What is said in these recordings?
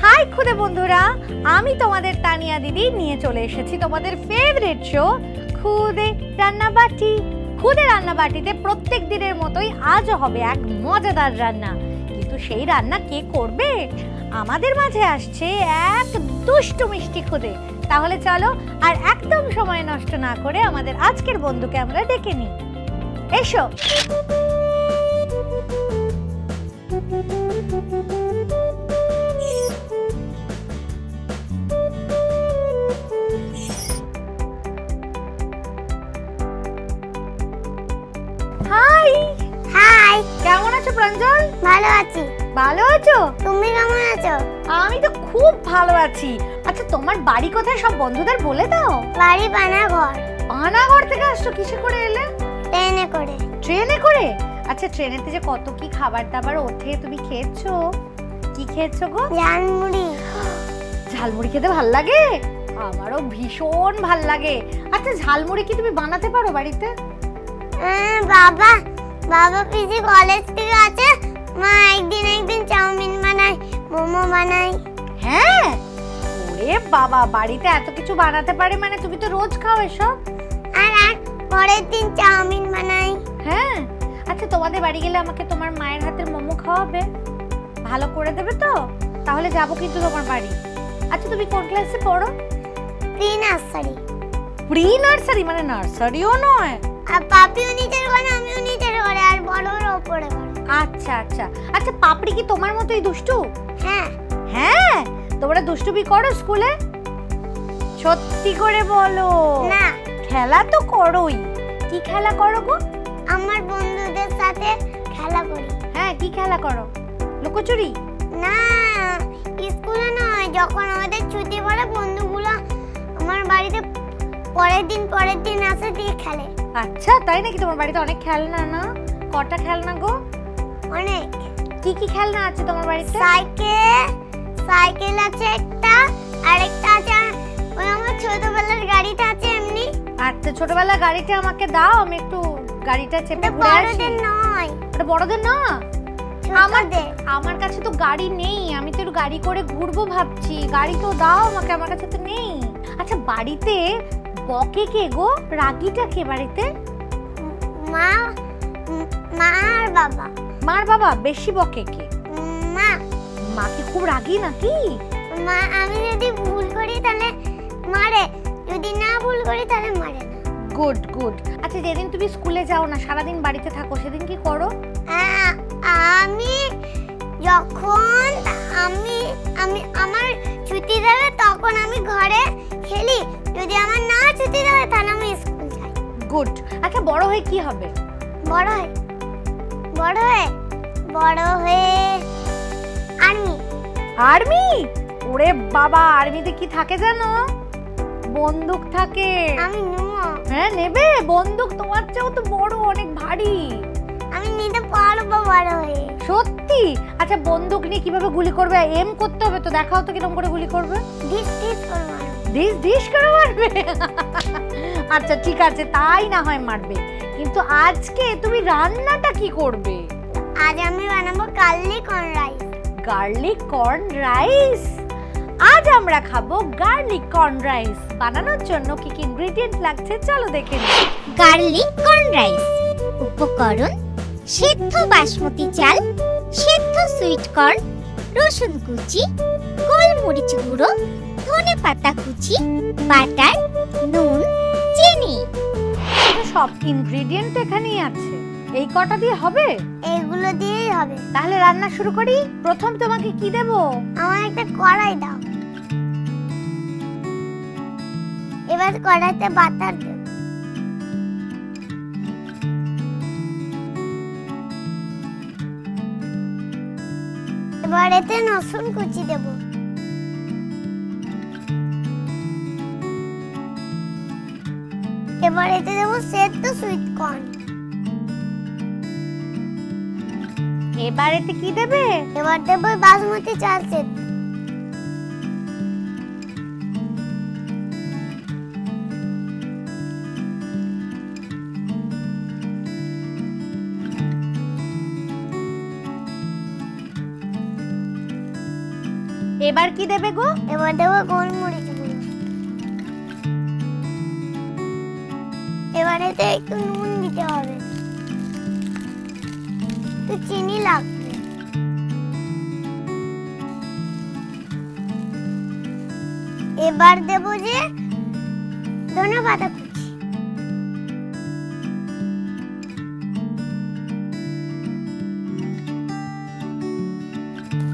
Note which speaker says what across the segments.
Speaker 1: High খুদে বন্ধুরা, আমি তোমাদের তানিয়া দিদি নিয়ে চলে এসেছি তোমাদের ফেভারিট শো খুদে রান্নাবাটি। খুদে রান্নাবাটিতে প্রত্যেক দিনের মতোই আজও হবে এক মজাদার রান্না, কিন্তু সেই রান্না কে করবে? আমাদের মাঝে আসছে এক দুষ্টু মিষ্টি খুদে। তাহলে চলো আর একদম সময় নষ্ট না করে আমাদের আজকের বন্ধুকে আমরা ডেকে নিই। এসো। হাই
Speaker 2: হাই,
Speaker 1: কেমন আছো প্রাঞ্জল?
Speaker 2: ভালো আছি।
Speaker 1: ভালো আছো?
Speaker 2: তুমি কেমন আছো?
Speaker 1: আমি তো খুব ভালো আছি। আচ্ছা, তোমার বাড়ি কোথায় সব বন্ধুদের বলে দাও।
Speaker 2: বাড়ি পানাগড়।
Speaker 1: পানাগড় থেকে আসছো? কিসে করে এলে?
Speaker 2: ট্রেনে করে।
Speaker 1: ট্রেনে করে? আচ্ছা, ট্রেনেতে যে কত কি খাবার দাবার ওঠে, তুমি খেয়েছো? কি খেয়েছো গো?
Speaker 2: ঝালমুড়ি।
Speaker 1: ঝালমুড়ি খেতে ভাল লাগে? আমারও ভীষণ ভাল লাগে। আচ্ছা, ঝালমুড়ি কি তুমি বানাতে পারো বাড়িতে?
Speaker 2: বাবা বাবা পিজি কলেজ থেকে আছে, মা একদিন চাউমিন বানায়, মোমো বানায়।
Speaker 1: হ্যাঁ, ওরে বাবা, বাড়িতে এত কিছু বানাতে পারে মানে তুমি তো রোজ খাও এসব?
Speaker 2: আর পরের দিন চাউমিন বানাই।
Speaker 1: হ্যাঁ, আচ্ছা, তোমাদের বাড়ি গেলে আমাকে তোমার মায়ের হাতের মোমো খাওয়াবে? ভালো করে দেবে তো? তাহলে যাবো কিন্তু তোমার বাড়ি। আচ্ছা, তুমি কোন ক্লাসে পড়ো?
Speaker 2: Pre nursery.
Speaker 1: প্রি নার্সারি মানে নার্সারিও নয়?
Speaker 2: আর পাপিও নিচের ঘরে, আমিও নিচের ঘরে, আর বড়রা উপরে ঘরে।
Speaker 1: আচ্ছা আচ্ছা আচ্ছা, পাপড়ি কি তোমার মতোই দুষ্টু?
Speaker 2: হ্যাঁ।
Speaker 1: হ্যাঁ, তোমরা দুষ্টুমি করো স্কুলে? সত্যি করে বলো।
Speaker 2: না।
Speaker 1: খেলা তো করোই। কি খেলা করো গো?
Speaker 2: আমার বন্ধুদের সাথে খেলা করি।
Speaker 1: হ্যাঁ, কি খেলা করো? লুকোচুরি?
Speaker 2: না, স্কুলে নয়, যখন আমাদের ছুটি পড়ে বন্ধুগুলো আমার বাড়িতে পরের দিন আসে দিয়ে খেলে।
Speaker 1: আচ্ছা, তাই নাকি? তোমার বাড়িতে অনেক খেলনা না? কটা খেলনা গো?
Speaker 2: অনেক।
Speaker 1: কি কি খেলনা আছে তোমার বাড়িতে?
Speaker 2: সাইকেল আছে একটা, আর একটা আছে ওই আমার ছোটবেলার গাড়িটা আছে এমনি।
Speaker 1: আচ্ছা, ছোটবেলার গাড়িটা আমাকে দাও, আমি একটু গাড়িটা চেপে ঘুরে আসি।
Speaker 2: বড়দের নয়।
Speaker 1: এটা বড়দের না?
Speaker 2: আমাদের।
Speaker 1: আমার কাছে তো গাড়ি নেই, আমি তো একটু গাড়ি করে ঘুরবো ভাবছি। গাড়ি তো দাও আমাকে, আমার কাছে তো নেই। আচ্ছা, বাড়িতে বকে কে গো? রাগীটা কে বাড়িতে?
Speaker 2: মা আর বাবা।
Speaker 1: মার বাবা? বেশি বকে কে?
Speaker 2: মা।
Speaker 1: মা কি খুব রাগী নাকি?
Speaker 2: মা, আমি যদি ভুল করি তাহলে মারে, যদি না ভুল করি তাহলে মারে না।
Speaker 1: Good good. আচ্ছা, যেদিন তুমি স্কুলে যাও না, সারাদিন বাড়িতে থাকো, সেদিন কি করো?
Speaker 2: আমি যখন আমার ছুটি দেবে তখন আমি ঘরে খেলি, যদি আমার না ছুটি দেবে তাহলে আমি স্কুল যাই।
Speaker 1: গুড। আচ্ছা, বড় হয়ে কি হবে?
Speaker 2: বড় হয়ে আর্মি।
Speaker 1: আর্মি? ওরে বাবা, আর্মিতে কি থাকে জানো? বন্দুক থাকে।
Speaker 2: আমি নেবো।
Speaker 1: হ্যাঁ, নেবে? বন্দুক তোমার চেয়েও তো বড়, অনেক ভারী।
Speaker 2: আমি নিতে পারবো বড় হয়ে।
Speaker 1: সত্যি? আচ্ছা, বন্দুক নিয়ে কিভাবে গুলি করবে? এম করতে হবে তো, দেখাও তো কিরকম করে গুলি করবে।
Speaker 2: ডিস করে মারবে।
Speaker 1: ডিস করে মারবে? আচ্ছা, ঠিক আছে, তাই না হয় মারবে, কিন্তু আজকে তুমি রান্নাটা কি করবে?
Speaker 2: আজ আমি বানাবো garlic corn rice.
Speaker 1: Garlic corn rice? আজ আমরা খাবো গার্লিক কর্ন রাইস। বানানোর জন্য কি কি ইনগ্রেডিয়েন্ট লাগছে চলো দেখে নিই।
Speaker 3: Garlic corn rice. উপকরণ: সেদ্ধ বাসমতি চাল, সেদ্ধ সুইট কর্ন, রসুন কুচি, গোলমরিচ গুঁড়ো, ধনেপাতা কুচি, বাটার, নুন, চিনি।
Speaker 1: সব ইনগ্রেডিয়েন্ট এখানেই আছে। এই কটা দিয়ে হবে?
Speaker 2: এগুলো দিয়েই হবে।
Speaker 1: তাহলে রান্না শুরু করি। প্রথম তোমাকে কি দেব?
Speaker 2: আমার একটা কড়াই দাও। এবার কড়াইতে বাটার দেব। এবার এতে রসুন কুচি দেব। এবার এতে দেব সেদ্ধ সুইট কর্ন।
Speaker 1: এবার এতে কি দেবে?
Speaker 2: এবার দেব বাসমতি চাল সেদ্ধ।
Speaker 1: এবার কি দেবে গো?
Speaker 2: এবার দেবো গোলমরিচ গুঁড়ো। এবার এতে একটু নুন দিতে হবে, একটু চিনি লাগবে। এবার দেবো যে ধনেপাতা কুচি।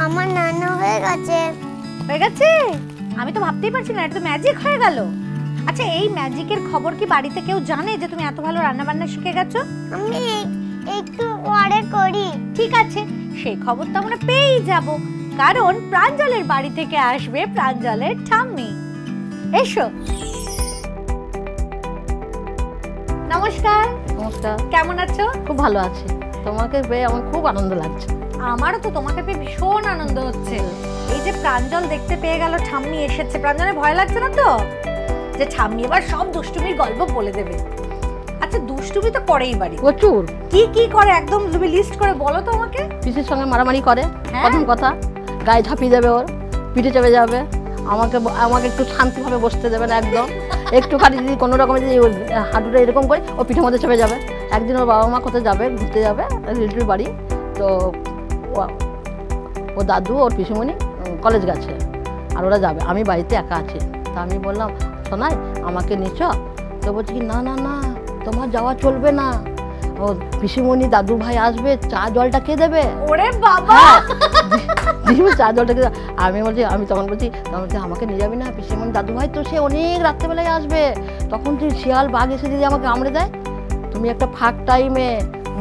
Speaker 2: আমার রান্না হয়ে গেছে।
Speaker 1: হয়ে গেছে? আমি তো ভাবতেই পারছি না, এটা তো ম্যাজিক হয়ে গেল। আচ্ছা, এই ম্যাজিকের খবর কি বাড়িতে কেউ জানে যে তুমি এত ভালো রান্না বান্না শিখে গেছো?
Speaker 2: আমি একটু পরে করি।
Speaker 1: ঠিক আছে, সেই খবর তো আমরা পেয়েই যাব, কারণ প্রাঞ্জলের বাড়ি থেকে আসবে প্রাঞ্জলের ঠাম্মি। এসো। নমস্কার।
Speaker 4: নমস্কার।
Speaker 1: কেমন আছো?
Speaker 4: খুব ভালো আছি, তোমাকে পেয়ে আমার খুব আনন্দ লাগছে।
Speaker 1: আমারও তো তোমাকে পেয়ে ভীষণ আনন্দ হচ্ছে। এই যে প্রাঞ্জল দেখতে পেয়ে গেল ঠাম্মি এসেছে, প্রাঞ্জলের ভয় লাগছে না তো যে ঠাম্মি এবার সব দুষ্টুমির গল্প বলে দেবে? আচ্ছা, দুষ্টুমি তো করেই বাড়ি,
Speaker 4: প্রচুর।
Speaker 1: কি কি করে একদম তুমি লিস্ট করে বলো তো আমাকে।
Speaker 4: পিসির সঙ্গে মারামারি করে,
Speaker 1: হ্যাঁ?
Speaker 4: প্রথম কথা গায়ে ঝাঁপিয়ে দেবে, ওর পিঠে চেপে যাবে, আমাকে একটু শান্তিভাবে বসতে দেবে না একদম। একটুখানি যদি কোনো রকমের যদি ওর হাঁটুটা এরকম করে ও পিঠের মধ্যে চেপে যাবে। একদিন ওর বাবা মা কোথায় যাবে, ঘুরতে যাবে রিলেটিভ বাড়ি, তো ও দাদু ওর পিসিমণি কলেজ গেছে আর ওরা যাবে, আমি বাড়িতে একা আছি। তা আমি বললাম, শোনাই আমাকে নিচ, তো বলছি কি না না না, তোমার যাওয়া চলবে না, ও পিসিমণি দাদু ভাই আসবে, চা জলটা কে দেবে?
Speaker 1: ওরে বাবা,
Speaker 4: চা জলটা কে? আমি বলছি, আমি তখন বলছি আমাকে নিয়ে যাবি না, পিসিমণি দাদু ভাই তো সে অনেক রাত্রেবেলায় আসবে, তখন তুই শিয়াল বাঘ এসে যদি আমাকে কামড়ে দেয়, তুমি একটা ফাঁক টাইমে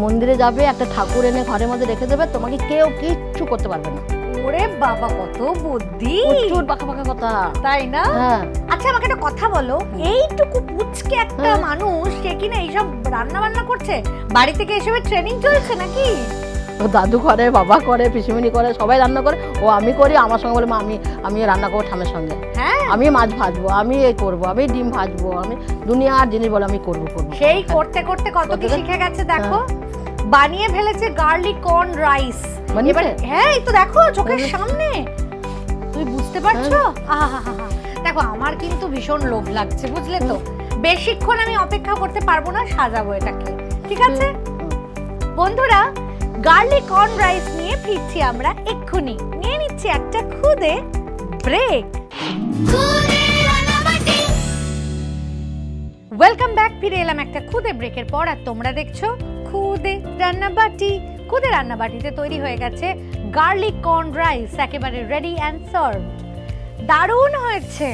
Speaker 4: মন্দিরে যাবে, একটা ঠাকুর এনে ঘরের মধ্যে রেখে দেবে, তোমাকে কেউ কিচ্ছু করতে পারবে না।
Speaker 1: ওরে বাবা, কত বুদ্ধি!
Speaker 4: প্রচুর পাকা পাকা কথা,
Speaker 1: তাই না?
Speaker 4: হ্যাঁ।
Speaker 1: আচ্ছা, আমাকে একটা কথা বলো, এইটুকু পুচকে একটা মানুষ সে কিনা এইসব রান্না বান্না করছে, বাড়ি থেকে এসবের ট্রেনিং চলছে নাকি?
Speaker 4: ও দাদু করে, বাবা করে, পিসিমণি করে, সবাই রান্না করে, ও আমি করি। আমার সঙ্গে বলে, মা আমি রান্না করবো ঠামের সঙ্গে,
Speaker 1: হ্যাঁ,
Speaker 4: আমি মাছ ভাজবো, আমি এই করবো, আমি ডিম ভাজবো, আমি দুনিয়ার জিনিস বলে আমি করবো।
Speaker 1: সেই করতে করতে কত কি শিখে গেছে দেখো। বানিয়ে ফেলেছে গার্লিক কর্ন রাইস। এবার হ্যাঁ, এই তো দেখো চোখের সামনে, তুমি বুঝতে পারছো? আহা, দেখো আমার কিন্তু ভীষণ লোভ লাগছে, বুঝলে তো। বেশিক্ষণ আমি অপেক্ষা করতে পারবো না, সাজাবো এটাকে। ঠিক আছে বন্ধুরা, গার্লিক কর্ন রাইস নিয়ে ফিরছি আমরা এক্ষুনি। নিয়ে নিচ্ছি একটা খুদে ব্রেক। Welcome back. ফিরে এলাম একটা খুদে ব্রেকের পর, আর তোমরা দেখছো খুদে রান্নাবাটি। খুদে রান্নাবাটিতে তৈরি হয়ে গেছে গার্লিক কর্ন রাইস, একেবারে রেডি অ্যান্ড সার্ভ। দারুণ হয়েছে।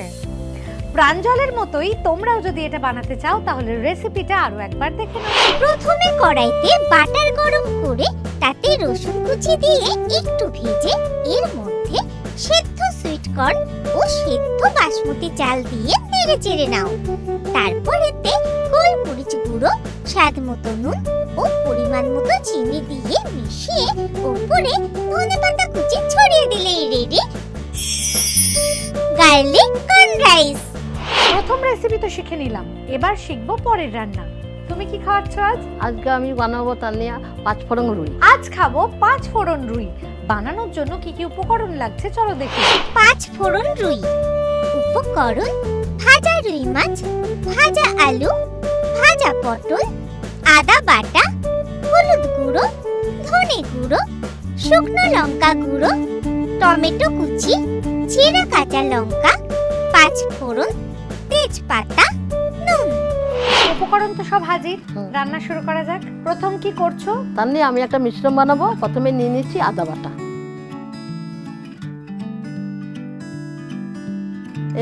Speaker 1: প্রাঞ্জলের মতোই তোমরাও যদি এটা বানাতে চাও তাহলে রেসিপিটা আরো একবার দেখে নাও।
Speaker 3: প্রথমে কড়াইতে বাটার গরম করে তাতে রসুন কুচি দিয়ে একটু ভেজে এর মধ্যে সেদ্ধ সুইট কর্ন ও সেদ্ধ বাসমতি চাল দিয়ে নেড়ে চেড়ে নাও। তারপর এতে গোলমরিচ গুঁড়ো, স্বাদ মতো নুন ও পরিমাণ মতো চিনি দিয়ে মিশিয়ে উপরে ধনেপাতা কুচি ছড়িয়ে দিলেই রেডি গার্লিক কর্ন রাইস।
Speaker 1: প্রথম রেসিপি তো শিখে নিলাম, এবার শিখবো পরের রান্না। তুমি কি খাওয়াচ্ছ আজ?
Speaker 4: আজকে আমি বানাবো তানিয়া পাঁচফোড়ন রুই।
Speaker 1: আজ খাবো পাঁচফোড়ন রুই। বানানোর জন্য কি কি উপকরণ লাগছে চলো দেখি।
Speaker 3: পাঁচফোড়ন রুই উপকরণ: ভাজা রুই মাছ, ভাজা আলু, ভাজা পটল, আদা বাটা, হলুদ গুঁড়ো, ধনে গুঁড়ো, শুকনো লঙ্কা গুঁড়ো, টমেটো কুচি, চিরা কাঁচা লঙ্কা, পাঁচফোড়ন, তেজপাতা, নুন।
Speaker 1: উপকরণ তো সব হাজির, রান্না শুরু করা যাক। প্রথম কি করছো?
Speaker 4: তানিয়া আমি একটা মিশ্রণ বানাবো। প্রথমে নিয়ে নিচ্ছি আদা বাটা,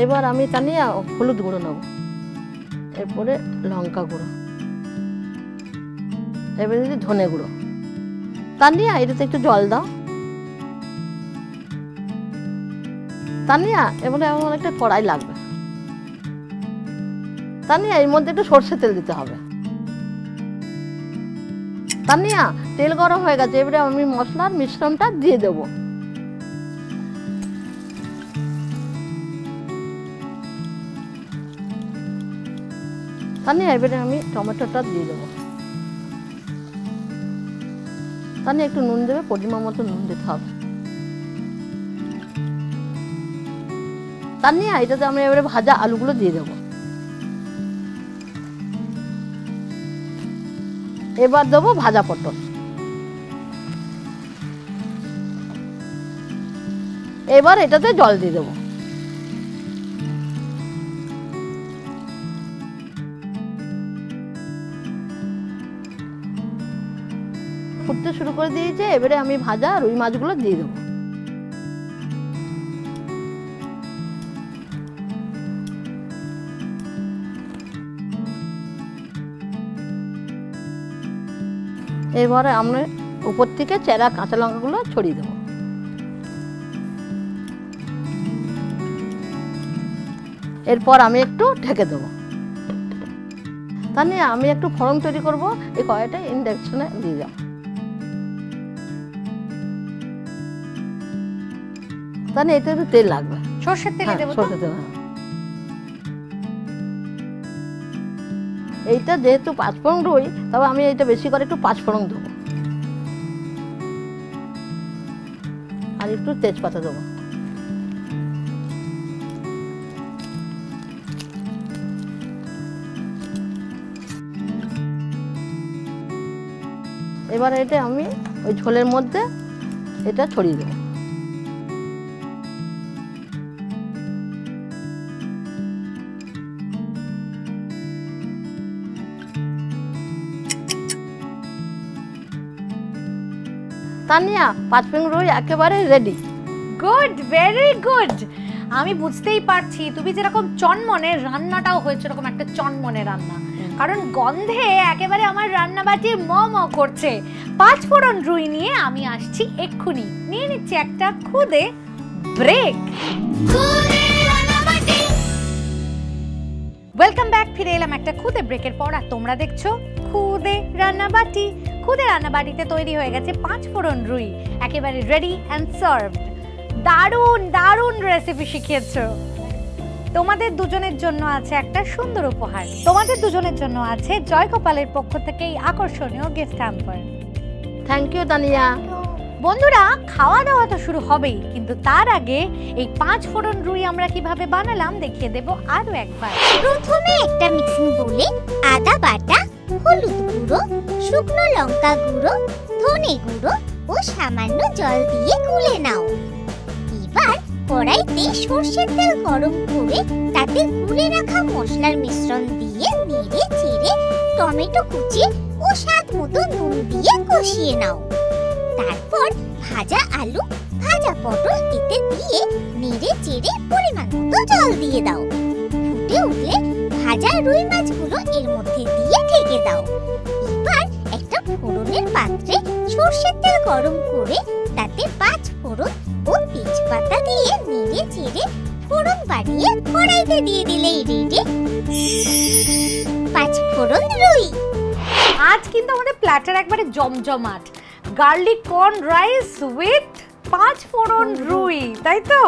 Speaker 4: এবার আমি তানিয়া হলুদ গুঁড়ো নেবো, এরপরে লঙ্কা গুঁড়ো, এবারে দিচ্ছি ধনে গুঁড়ো। তানিয়া এটাতে একটু জল দাও। তানিয়া এবারে আমার একটা কড়াই লাগবে। তানিয়া এর মধ্যে একটু সরষের তেল দিতে হবে। তানিয়া তেল গরম হয়ে গেছে, এবারে আমি মশলার মিশ্রণটা দিয়ে দেব। তানিয়া এবারে আমি টমেটোটা দিয়ে দেবো। তানিয়া একটু নুন দেবে, পরিমাণ মতো নুন দিতে হবে। তানিয়া এটাতে আমরা এবারে ভাজা আলুগুলো দিয়ে দেবো। এবার দেবো ভাজা পটল। এবার এটাতে জল দিয়ে দেবো। ফুটতে শুরু করে দিয়েছে, এবারে আমি ভাজা রুই মাছগুলো দিয়ে দেবো। এবারে আমরা উপর থেকে চেরা কাঁচা লঙ্কাগুলো ছড়িয়ে দেবো। এরপর আমি একটু ঢেকে দেবো। তাহলে আমি একটু ফোড়ন তৈরি করব, এই কড়াইটা ইন্ডাকশনে দিয়ে দাও। তাহলে এতে একটু তেল লাগবে,
Speaker 1: সরষের তেল দেবো।
Speaker 4: সরষের তেল। এইটা যেহেতু 5 ফোড়ন রুই, তবে আমি এইটা বেশি করে একটু 5 ফোড়ন দেবো আর একটু তেজপাতা দেবো। এবার এটা আমি ওই ঝোলের মধ্যে এটা ছড়িয়ে দেবো। তানিয়া 5 ফোড়ন রুই একেবারে রেডি।
Speaker 1: Good, very good. আমি বুঝতেই পারছি তুমি যেরকম চনমনে, রান্নাটাও হয়েছে এরকম একটা চনমনে রান্না, কারণ গন্ধে একেবারে আমার রান্নাবাটি ম করছে। 5 ফোড়ন রুই নিয়ে আমি আসছি এক্ষুনি, নিয়ে নিচ্ছি একটা খুদে ব্রেক। ওয়েলকাম ব্যাক, ফিরে এলাম একটা খুদে ব্রেকের পর। আর তোমরা দেখছো খুদে রান্নাবাটি। খুদে রান্নাবাটিতে তৈরি হয়ে গেছে 5 ফোড়ন রুই, একেবারে রেডি অ্যান্ড সার্ভড। দারুণ দারুণ রেসিপি শিখিয়েছো। তোমাদের দুজনের জন্য আছে একটা সুন্দর উপহার। তোমাদের দুজনের জন্য আছে জয়গোপালের পক্ষ থেকে এই আকর্ষণীয় gift hamper.
Speaker 4: Thank you Tania.
Speaker 1: বন্ধুরা, খাওয়া দাওয়া তো শুরু হবেই, কিন্তু তার আগে এই 5 ফোড়ন রুই আমরা কিভাবে বানালাম দেখিয়ে দেব আরো একবার।
Speaker 3: প্রথমে একটা মিক্সিং বোলে আদা বাটা, হলুদ গুঁড়ো, শুকনো লঙ্কা গুঁড়ো, ধনে গুঁড়ো ও সামান্য জল দিয়ে গুলে নাও। এবার কড়াইতে সরষের তেল গরম করে তাতে গুলে রাখা মশলার মিশ্রণ দিয়ে নেড়ে চেড়ে টমেটো কুচি ও স্বাদ মতো নুন দিয়ে কষিয়ে নাও। তারপর ভাজা আলু, ভাজা পটল এতে দিয়ে নেড়ে চেড়ে পরিমাণ মতো জল দিয়ে দাও। ফুটে উঠলে ভাজা রুই মাছগুলো এর মধ্যে দিয়ে ঢেকে দাও। এবার একটা ফোড়নের পাত্রে সরষের তেল গরম করে তাতে 5 ফোড়ন ও তেজপাতা দিয়ে নেড়ে চেড়ে ফোড়ন বাড়িয়ে কড়াইতে দিয়ে দিলেই রেডি 5 ফোড়ন রুই।
Speaker 1: আজ কিন্তু আমাদের প্ল্যাটার একবারে জমজমাট। গার্লিক কর্ন রাইস উইথ 5 ফোড়ন রুই, তাই তো?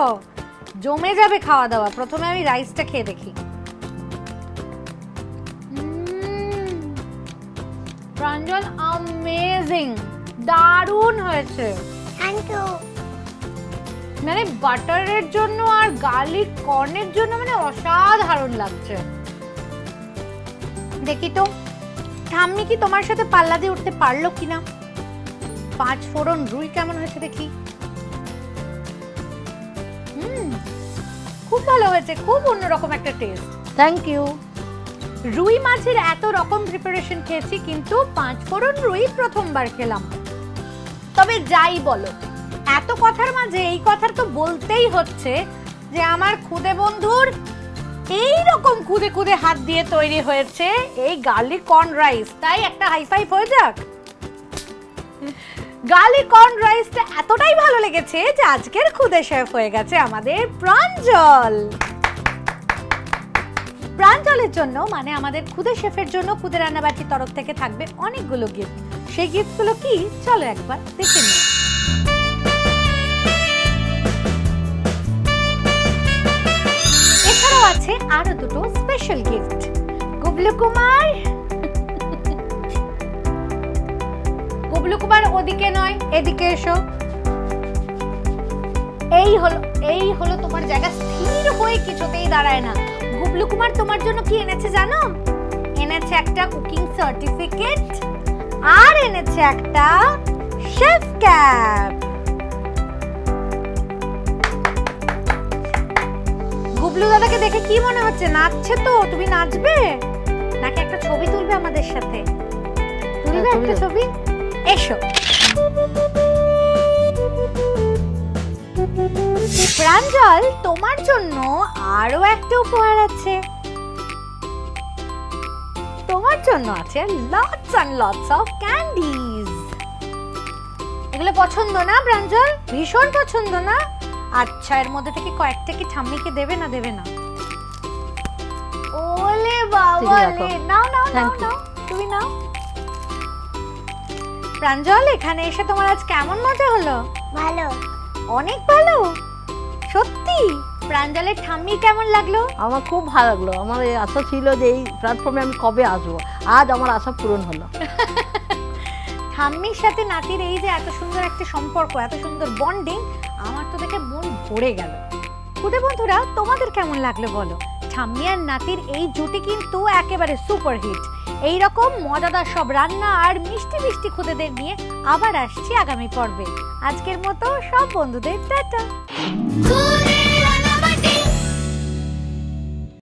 Speaker 1: জমে যাবে খাওয়া দাওয়া। প্রথমে আমি রাইসটা খেয়ে দেখি। প্রাঞ্জল, অ্যামেজিং, দারুণ হয়েছে।
Speaker 2: Thank you.
Speaker 1: মানে বাটারের জন্য আর গার্লিক কর্নের জন্য মানে অসাধারণ লাগছে। দেখি তো ঠাম্মি কি তোমার সাথে পাল্লা দিয়ে উঠতে পারলো কিনা। 5 ফোড়ন রুই কেমন হয়েছে দেখি। খুব ভালো হয়েছে, খুব অন্যরকম একটা টেস্ট।
Speaker 4: Thank you.
Speaker 1: রুই মাছের এত রকম প্রিপারেশন খেয়েছি, কিন্তু 5 ফোড়ন রুই প্রথমবার খেলাম। তবে যাই বলো, এত কথার মাঝে এই কথা তো বলতেই হচ্ছে যে আমার খুদে বন্ধুর এই রকম খুদে খুদে হাত দিয়ে তৈরি হয়েছে এই গার্লিক কর্ন রাইস। তাই একটা হাই ফাইভ হয়ে যাক। গার্লিক কর্ন রাইসটা এতটাই ভালো লেগেছে যে আজকের খুদে শেফ হয়ে গেছে আমাদের প্রাঞ্জল। প্রাঞ্জলের জন্য মানে আমাদের খুদে শেফের জন্য খুদে রান্নাবাটির তরফ থেকে থাকবে অনেকগুলো গিফট। সেই গিফটগুলো কি চলো একবার দেখে নিই। এছাড়াও আছে আরো দুটো স্পেশাল গিফট। গুবলু কুমার, গুবলু কুমার ওদিকে নয় এদিকে এসো। এই হলো তোমার জায়গা, স্থির হয়ে কিছুতেই দাঁড়ায় না। গুবলু কুমার তোমার জন্য কি এনেছে জানো? এনেছে একটা কুকিং সার্টিফিকেট আর এনেছে একটা শেফ ক্যাপ। গুবলু দাদাকে দেখে কি মনে হচ্ছে? নাচছে তো? তুমি নাচবে নাকি একটা ছবি তুলবে আমাদের সাথে? তুলবে একটা ছবি? এসো। প্রাঞ্জল, তোমার জন্য আরো একটা উপহার আছে। তোমার জন্য আছে lots and lots of candies. এগুলো পছন্দ না প্রাঞ্জল? ভীষণ পছন্দ না? আচ্ছা, এর মধ্যে থেকে কয়েকটা কি ঠাম্মিকে দেবে না? দেবে না? ওলে বাবা রে, নাও নাও নাও নাও, তুমি নাও। প্রাঞ্জল, এখানে এসে তোমার আজ কেমন মজা হলো?
Speaker 2: ভালো,
Speaker 1: অনেক ভালো। সত্যি? প্রাঞ্জলের ঠাম্মি কেমন লাগলো?
Speaker 4: আমার খুব ভালো লাগলো। আমার এই আশা ছিল যে এই প্ল্যাটফর্মে আমি কবে আসবো, আজ আমার আশা পূরণ হলো।
Speaker 1: ঠাম্মির সাথে নাতির এই যে এত সুন্দর একটা সম্পর্ক, এত সুন্দর বন্ডিং, আমার তো দেখে মন ভরে গেল। খুদে বন্ধুরা, তোমাদের কেমন লাগলো বলো? ঠাম্মি আর নাতির এই জুটি কিন্তু একেবারে সুপার হিট। এইরকম মজাদার সব রান্না আর মিষ্টি মিষ্টি খুদেদের নিয়ে আবার আসছি আগামী পর্বে। আজকের মতো সব বন্ধুদের টাটা।